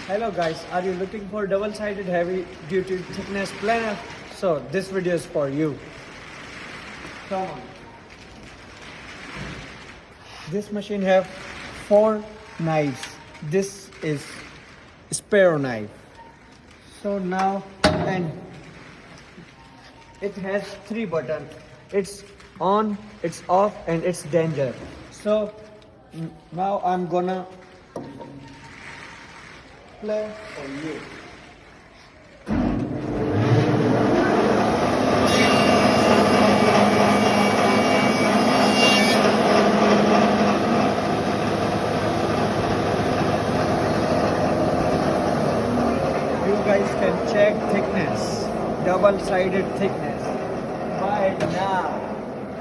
Hello guys, are you looking for double-sided heavy-duty thickness planner? So this video is for you. Come on. This machine have 4 knives. This is spare knife. So now, and it has 3 buttons. It's on, it's off, and it's danger. So now I'm gonna play for you. You guys can check thickness, double-sided thickness.